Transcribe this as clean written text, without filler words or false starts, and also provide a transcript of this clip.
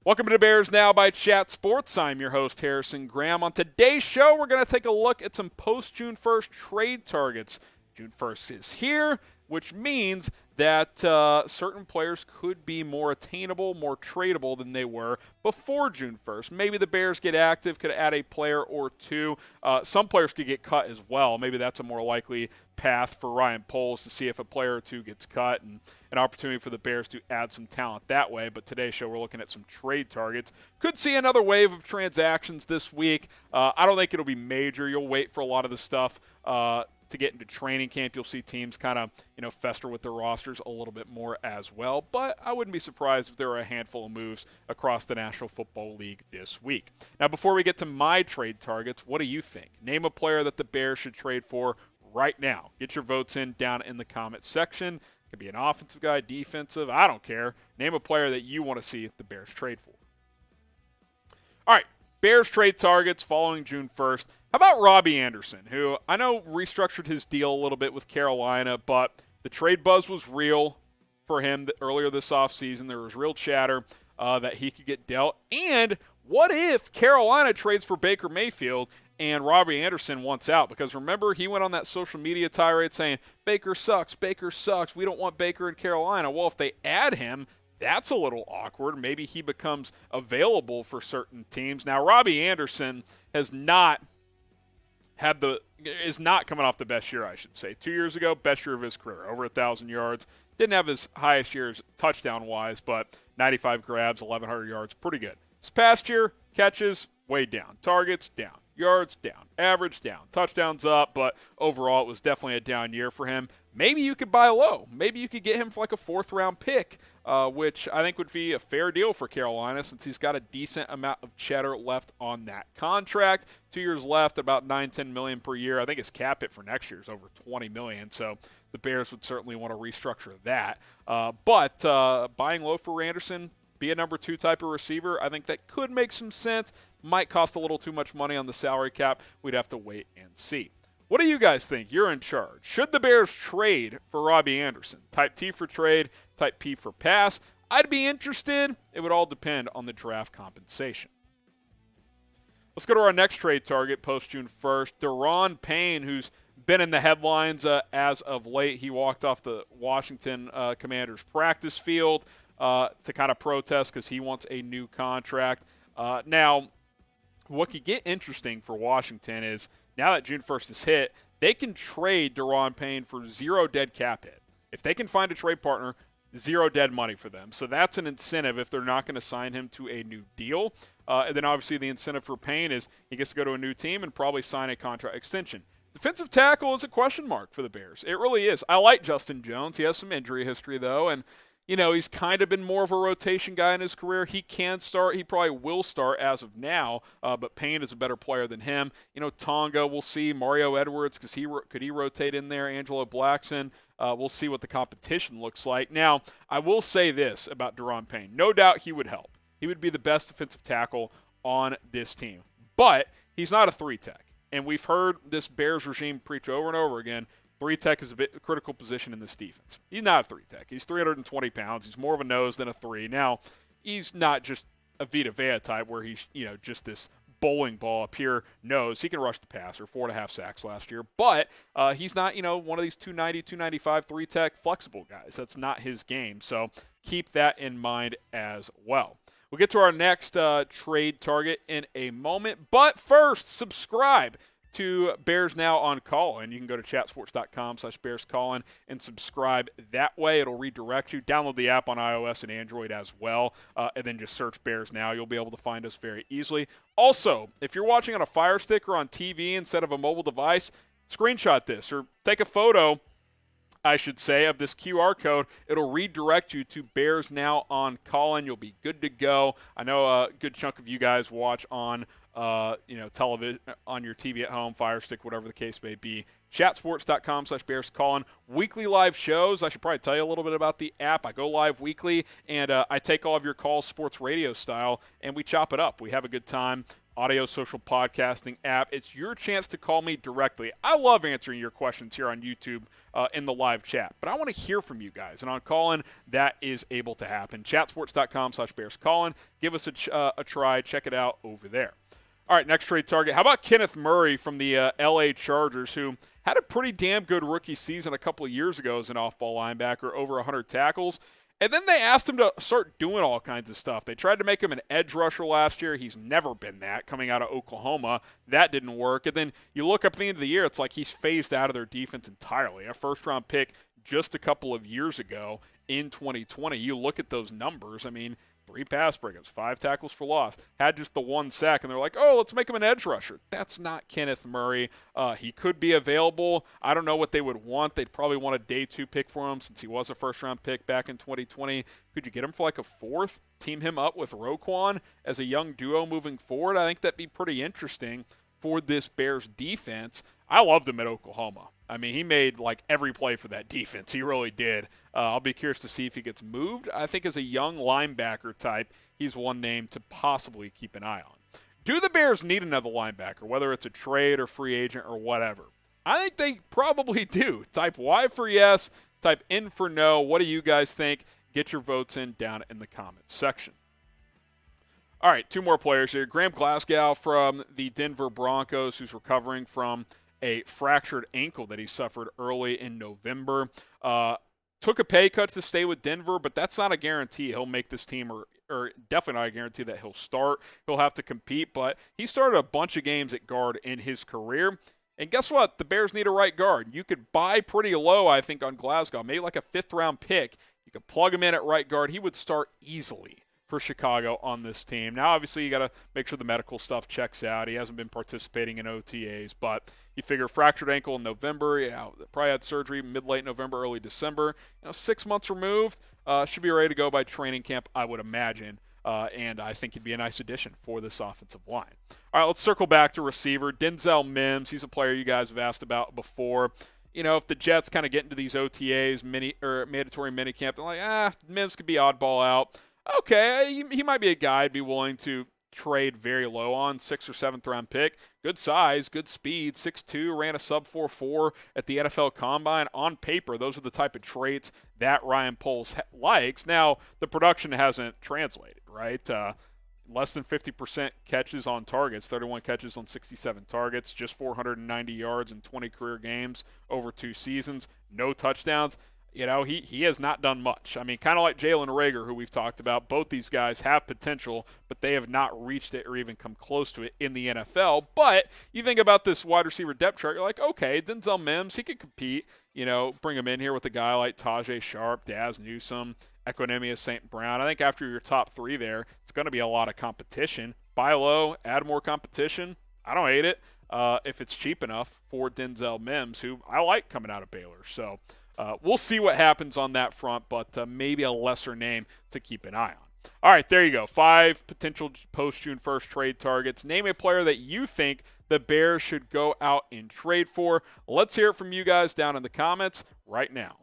Welcome to Bears Now by Chat Sports. I'm your host, Harrison Graham. On today's show, we're going to take a look at some post-June 1st trade targets. June 1st is here, which means that certain players could be more attainable, more tradable than they were before June 1st. Maybe the Bears get active, could add a player or two. Some players could get cut as well. Maybe that's a more likely path for Ryan Poles to see if a player or two gets cut and an opportunity for the Bears to add some talent that way. But today's show, we're looking at some trade targets. Could see another wave of transactions this week. I don't think it'll be major. You'll wait for a lot of the stuff to get into training camp. You'll see teams kind of, fester with their rosters a little bit more as well. But I wouldn't be surprised if there are a handful of moves across the National Football League this week. Now, before we get to my trade targets, what do you think? Name a player that the Bears should trade for right now. Get your votes in down in the comments section. It could be an offensive guy, defensive, I don't care. Name a player that you want to see the Bears trade for. All right, Bears trade targets following June 1st. How about Robby Anderson, who I know restructured his deal a little bit with Carolina, but the trade buzz was real for him earlier this offseason. There was real chatter that he could get dealt. And what if Carolina trades for Baker Mayfield and Robby Anderson wants out? Because remember, he went on that social media tirade saying, Baker sucks, we don't want Baker in Carolina. Well, if they add him, that's a little awkward. Maybe he becomes available for certain teams. Now, Robby Anderson is not coming off the best year, I should say. 2 years ago, best year of his career, over 1,000 yards. Didn't have his highest years touchdown-wise, but 95 grabs, 1,100 yards, pretty good. This past year, catches, way down. Targets, down. Yards, down. Average, down. Touchdowns up, but overall, it was definitely a down year for him. Maybe you could buy low. Maybe you could get him for like a fourth-round pick, which I think would be a fair deal for Carolina since he's got a decent amount of cheddar left on that contract. 2 years left, about $9-10 million per year. I think his cap hit for next year is over $20 million, so the Bears would certainly want to restructure that. But buying low for Anderson, be a number 2 type of receiver, I think that could make some sense. Might cost a little too much money on the salary cap. We'd have to wait and see. What do you guys think? You're in charge. Should the Bears trade for Robby Anderson? Type T for trade, type P for pass. I'd be interested. It would all depend on the draft compensation. Let's go to our next trade target post-June 1st. Daron Payne, who's been in the headlines as of late. He walked off the Washington Commanders practice field to kind of protest because he wants a new contract. Now, what could get interesting for Washington is now that June 1st is hit, they can trade Daron Payne for zero dead cap hit. If they can find a trade partner, zero dead money for them. So that's an incentive if they're not going to sign him to a new deal. And then obviously the incentive for Payne is he gets to go to a new team and probably sign a contract extension. Defensive tackle is a question mark for the Bears. It really is. I like Justin Jones. He has some injury history, though, and he's kind of been more of a rotation guy in his career. He can start. He probably will start as of now, but Payne is a better player than him. Tonga, we'll see. Mario Edwards, because could he rotate in there? Angelo Blackson. We'll see what the competition looks like. Now, I will say this about Daron Payne. No doubt he would help. He would be the best defensive tackle on this team. But he's not a 3-tech. And we've heard this Bears regime preach over and over again, 3-tech is a critical position in this defense. He's not a 3-tech. He's 320 pounds. He's more of a nose than a 3. Now, he's not just a Vita Vea type where he's, just this bowling ball up here nose. He can rush the passer, 4.5 sacks last year. But he's not, one of these 290, 295, 3-tech flexible guys. That's not his game. So keep that in mind as well. We'll get to our next trade target in a moment. But first, subscribe to Bears Now on Callin. You can go to chatsports.com/BearsCallin and subscribe that way. It'll redirect you. Download the app on iOS and Android as well, and then just search Bears Now. You'll be able to find us very easily. Also, if you're watching on a Fire Stick or on TV instead of a mobile device, screenshot this or take a photo, I should say, of this QR code. It'll redirect you to Bears Now on Callin. You'll be good to go. I know a good chunk of you guys watch on television, on your TV at home, Fire Stick, whatever the case may be. Chatsports.com/BearsCallin. Weekly live shows. I should probably tell you a little bit about the app. I go live weekly, and I take all of your calls sports radio style, and we chop it up. We have a good time audio social podcasting app. It's your chance to call me directly. I love answering your questions here on YouTube in the live chat, but I want to hear from you guys. And on Callin, that is able to happen. Chatsports.com/BearsCallin. Give us a try. Check it out over there. All right, next trade target. How about Kenneth Murray from the L.A. Chargers, who had a pretty damn good rookie season a couple of years ago as an off-ball linebacker, over 100 tackles. And then they asked him to start doing all kinds of stuff. They tried to make him an edge rusher last year. He's never been that coming out of Oklahoma. That didn't work. And then you look up at the end of the year, it's like he's phased out of their defense entirely. A first-round pick just a couple of years ago in 2020. You look at those numbers. I mean, 3 pass breakups, 5 tackles for loss, had just the 1 sack, and they're like, oh, let's make him an edge rusher. That's not Kenneth Murray. He could be available. I don't know what they would want. They'd probably want a day 2 pick for him since he was a first-round pick back in 2020. Could you get him for like a 4th? Team him up with Roquan as a young duo moving forward? I think that'd be pretty interesting for this Bears defense. I loved him at Oklahoma. I mean, he made like every play for that defense. He really did. I'll be curious to see if he gets moved. I think as a young linebacker type, he's one name to possibly keep an eye on. Do the Bears need another linebacker, whether it's a trade or free agent or whatever? I think they probably do. Type Y for yes, type N for no. What do you guys think? Get your votes in down in the comments section. All right, 2 more players here. Graham Glasgow from the Denver Broncos, who's recovering from a fractured ankle that he suffered early in November. Took a pay cut to stay with Denver, but that's not a guarantee he'll make this team, or definitely not a guarantee that he'll start. He'll have to compete, but he started a bunch of games at guard in his career. And guess what? The Bears need a right guard. You could buy pretty low, I think, on Glasgow, maybe like a 5th-round pick. You could plug him in at right guard. He would start easily for Chicago on this team. Now, obviously, you got to make sure the medical stuff checks out. He hasn't been participating in OTAs, but you figure fractured ankle in November, probably had surgery mid-late November, early December. 6 months removed, should be ready to go by training camp, I would imagine. And I think he'd be a nice addition for this offensive line. All right, let's circle back to receiver. Denzel Mims, he's a player you guys have asked about before. If the Jets kind of get into these OTAs, mandatory minicamp, they're like, Mims could be oddball out. Okay, he might be a guy I'd be willing to trade very low on, 6th or 7th round pick. Good size, good speed, 6'2", ran a sub 4.4 at the NFL Combine. On paper, those are the type of traits that Ryan Poles likes. Now, the production hasn't translated, right? Less than 50% catches on targets, 31 catches on 67 targets, just 490 yards in 20 career games over 2 seasons, no touchdowns. He has not done much. I mean, kind of like Jalen Reagor, who we've talked about. Both these guys have potential, but they have not reached it or even come close to it in the NFL. But you think about this wide receiver depth chart, you're like, okay, Denzel Mims, he could compete. Bring him in here with a guy like Tajay Sharp, Daz Newsome, Equanimeous St. Brown. I think after your top 3 there, it's going to be a lot of competition. Buy low, add more competition. I don't hate it if it's cheap enough for Denzel Mims, who I like coming out of Baylor. So we'll see what happens on that front, but maybe a lesser name to keep an eye on. All right, there you go. 5 potential post-June 1st trade targets. Name a player that you think the Bears should go out and trade for. Let's hear it from you guys down in the comments right now.